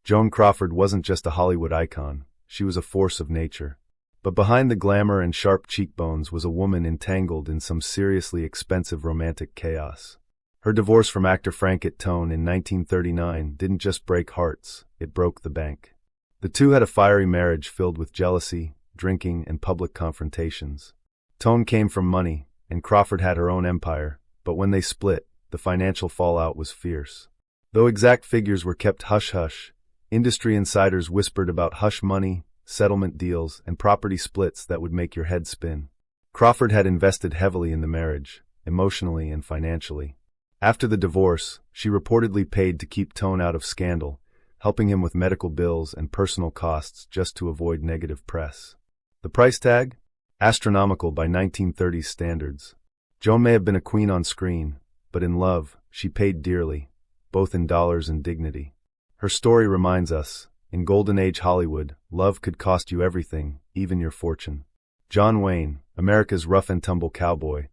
Joan Crawford wasn't just a Hollywood icon, she was a force of nature. But behind the glamour and sharp cheekbones was a woman entangled in some seriously expensive romantic chaos. Her divorce from actor Franchot Tone in 1939 didn't just break hearts, it broke the bank. The two had a fiery marriage filled with jealousy, drinking, and public confrontations. Tone came from money, and Crawford had her own empire, but when they split, the financial fallout was fierce. Though exact figures were kept hush-hush, industry insiders whispered about hush money, settlement deals, and property splits that would make your head spin. Crawford had invested heavily in the marriage, emotionally and financially. After the divorce, she reportedly paid to keep Tone out of scandal, helping him with medical bills and personal costs just to avoid negative press. The price tag? Astronomical by 1930s standards. Joan may have been a queen on screen, but in love, she paid dearly, both in dollars and dignity. Her story reminds us, in Golden Age Hollywood, love could cost you everything, even your fortune. John Wayne, America's rough-and-tumble cowboy,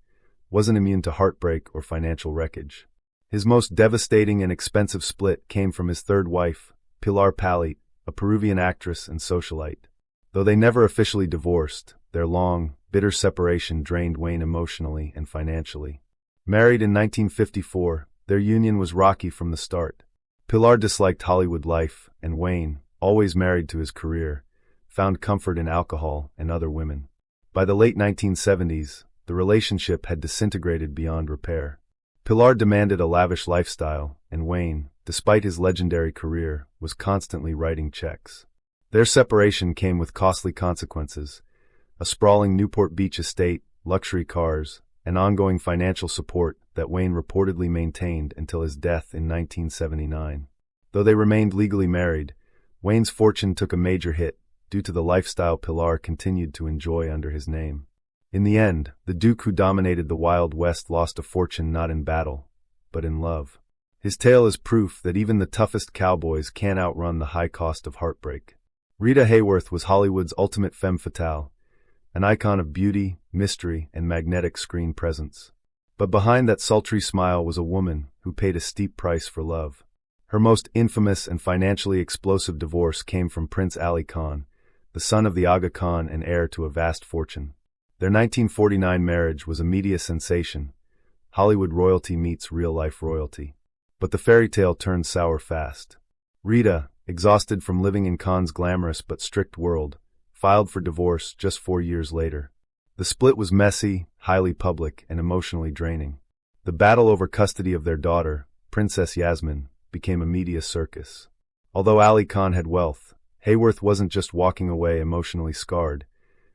wasn't immune to heartbreak or financial wreckage. His most devastating and expensive split came from his third wife, Pilar Pallit, a Peruvian actress and socialite. Though they never officially divorced, their long, bitter separation drained Wayne emotionally and financially. Married in 1954, their union was rocky from the start. Pilar disliked Hollywood life, and Wayne, always married to his career, found comfort in alcohol and other women. By the late 1970s, the relationship had disintegrated beyond repair. Pilar demanded a lavish lifestyle, and Wayne, despite his legendary career, was constantly writing checks. Their separation came with costly consequences: a sprawling Newport Beach estate, luxury cars, and ongoing financial support that Wayne reportedly maintained until his death in 1979. Though they remained legally married, Wayne's fortune took a major hit due to the lifestyle Pilar continued to enjoy under his name. In the end, the Duke who dominated the Wild West lost a fortune not in battle, but in love. His tale is proof that even the toughest cowboys can't outrun the high cost of heartbreak. Rita Hworth was Hollywood's ultimate femme fatale, an icon of beauty, mystery, and magnetic screen presence. But behind that sultry smile was a woman who paid a steep price for love. Her most infamous and financially explosive divorce came from Prince Ali Khan, the son of the Aga Khan and heir to a vast fortune. Their 1949 marriage was a media sensation. Hollywood royalty meets real-life royalty. But the fairy tale turned sour fast. Rita, exhausted from living in Khan's glamorous but strict world, filed for divorce just 4 years later. The split was messy, highly public, and emotionally draining. The battle over custody of their daughter, Princess Yasmin, became a media circus. Although Ali Khan had wealth, Hworth wasn't just walking away emotionally scarred.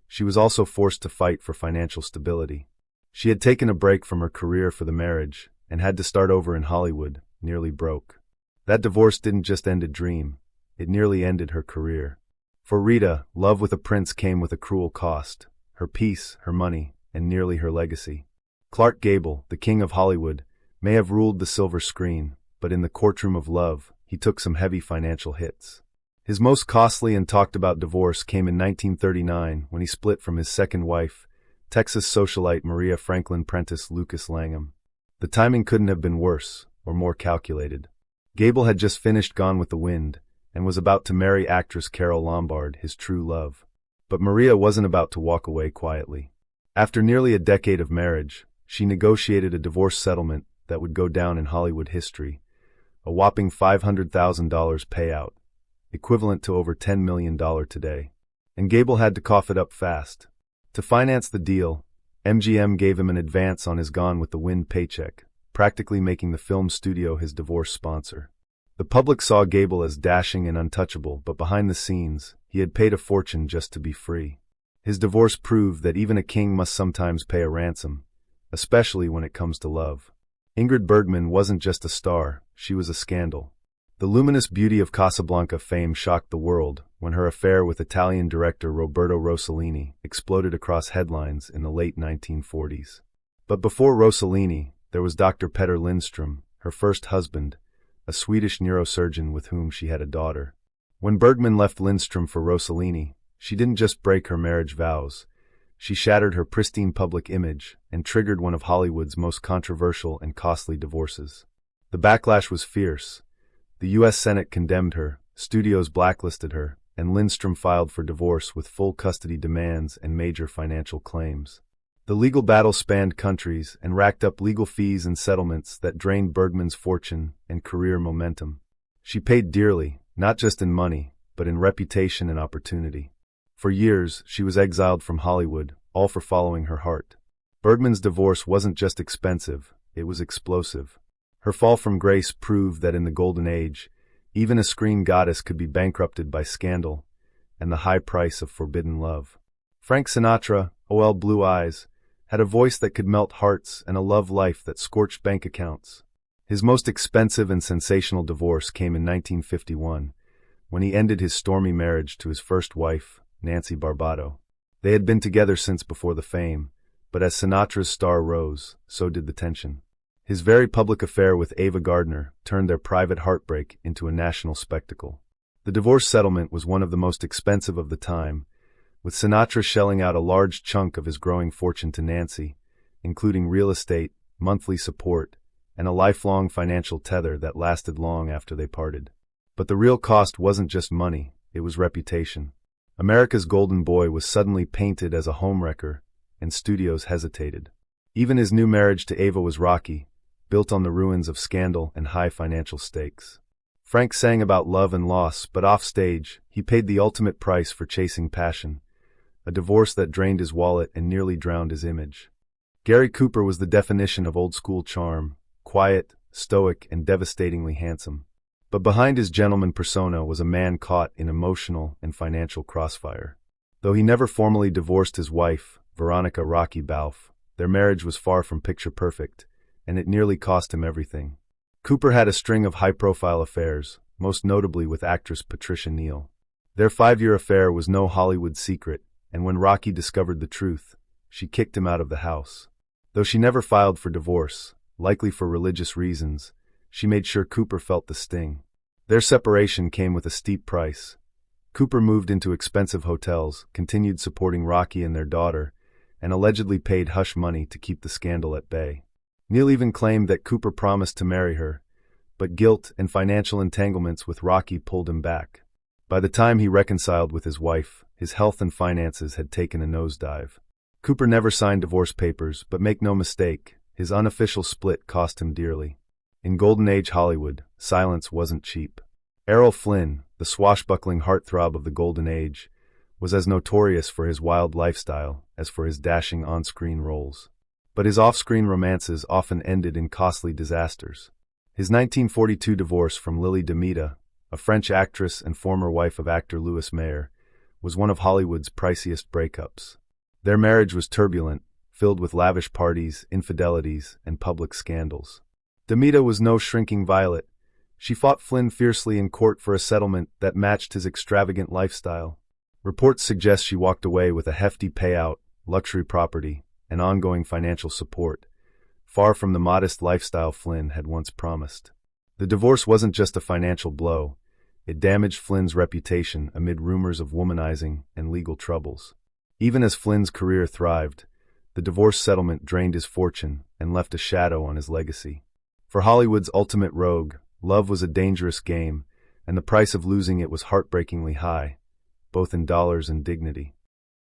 She was also forced to fight for financial stability. She had taken a break from her career for the marriage and had to start over in Hollywood, nearly broke. That divorce didn't just end a dream, it nearly ended her career. For Rita, love with a prince came with a cruel cost: her peace, her money, and nearly her legacy. Clark Gable, the king of Hollywood, may have ruled the silver screen, but in the courtroom of love, he took some heavy financial hits. His most costly and talked-about divorce came in 1939 when he split from his second wife, Texas socialite Maria Franklin Prentice Lucas Langham. The timing couldn't have been worse or more calculated. Gable had just finished Gone with the Wind and was about to marry actress Carole Lombard, his true love. But Maria wasn't about to walk away quietly. After nearly a decade of marriage, she negotiated a divorce settlement that would go down in Hollywood history: a whopping $500,000 payout, equivalent to over $10 million today. And Gable had to cough it up fast. To finance the deal, MGM gave him an advance on his Gone with the Wind paycheck, practically making the film studio his divorce sponsor. The public saw Gable as dashing and untouchable, but behind the scenes, he had paid a fortune just to be free. His divorce proved that even a king must sometimes pay a ransom, especially when it comes to love. Ingrid Bergman wasn't just a star, she was a scandal. The luminous beauty of Casablanca fame shocked the world when her affair with Italian director Roberto Rossellini exploded across headlines in the late 1940s. But before Rossellini, there was Dr. Petter Lindström, her first husband, a Swedish neurosurgeon with whom she had a daughter. When Bergman left Lindström for Rossellini, she didn't just break her marriage vows. She shattered her pristine public image and triggered one of Hollywood's most controversial and costly divorces. The backlash was fierce. The U.S. Senate condemned her, Studios blacklisted her, and Lindstrom filed for divorce with full custody demands and major financial claims. The legal battle spanned countries and racked up legal fees and settlements that drained Bergman's fortune and career momentum. She paid dearly, not just in money, but in reputation and opportunity. For years, she was exiled from Hollywood, all for following her heart. Bergman's divorce wasn't just expensive, it was explosive. Her fall from grace proved that in the Golden Age, even a screen goddess could be bankrupted by scandal and the high price of forbidden love. Frank Sinatra, O.L. Blue Eyes, had a voice that could melt hearts and a love life that scorched bank accounts. His most expensive and sensational divorce came in 1951, when he ended his stormy marriage to his first wife, Nancy Barbado. They had been together since before the fame, but as Sinatra's star rose, so did the tension. His very public affair with Ava Gardner turned their private heartbreak into a national spectacle. The divorce settlement was one of the most expensive of the time, with Sinatra shelling out a large chunk of his growing fortune to Nancy, including real estate, monthly support, and a lifelong financial tether that lasted long after they parted. But the real cost wasn't just money, it was reputation. America's golden boy was suddenly painted as a homewrecker, and studios hesitated. Even his new marriage to Ava was rocky, built on the ruins of scandal and high financial stakes. Frank sang about love and loss, but offstage, he paid the ultimate price for chasing passion, a divorce that drained his wallet and nearly drowned his image. Gary Cooper was the definition of old-school charm, quiet, stoic, and devastatingly handsome. But behind his gentleman persona was a man caught in emotional and financial crossfire. Though he never formally divorced his wife, Veronica "Rocky" Balfe, their marriage was far from picture perfect, and it nearly cost him everything. Cooper had a string of high-profile affairs, most notably with actress Patricia Neal. Their 5-year affair was no Hollywood secret, and when Rocky discovered the truth, she kicked him out of the house. Though she never filed for divorce, likely for religious reasons, she made sure Cooper felt the sting. Their separation came with a steep price. Cooper moved into expensive hotels, continued supporting Rocky and their daughter, and allegedly paid hush money to keep the scandal at bay. Neal even claimed that Cooper promised to marry her, but guilt and financial entanglements with Rocky pulled him back. By the time he reconciled with his wife, his health and finances had taken a nosedive. Cooper never signed divorce papers, but make no mistake, his unofficial split cost him dearly. In Golden Age Hollywood, silence wasn't cheap. Errol Flynn, the swashbuckling heartthrob of the Golden Age, was as notorious for his wild lifestyle as for his dashing on-screen roles. But his off-screen romances often ended in costly disasters. His 1942 divorce from Lily Demita, a French actress and former wife of actor Louis Mayer, was one of Hollywood's priciest breakups. Their marriage was turbulent, filled with lavish parties, infidelities, and public scandals. Demita was no shrinking violet. She fought Flynn fiercely in court for a settlement that matched his extravagant lifestyle. Reports suggest she walked away with a hefty payout, luxury property, and ongoing financial support, far from the modest lifestyle Flynn had once promised. The divorce wasn't just a financial blow, it damaged Flynn's reputation amid rumors of womanizing and legal troubles. Even as Flynn's career thrived, the divorce settlement drained his fortune and left a shadow on his legacy. For Hollywood's ultimate rogue, love was a dangerous game, and the price of losing it was heartbreakingly high, both in dollars and dignity.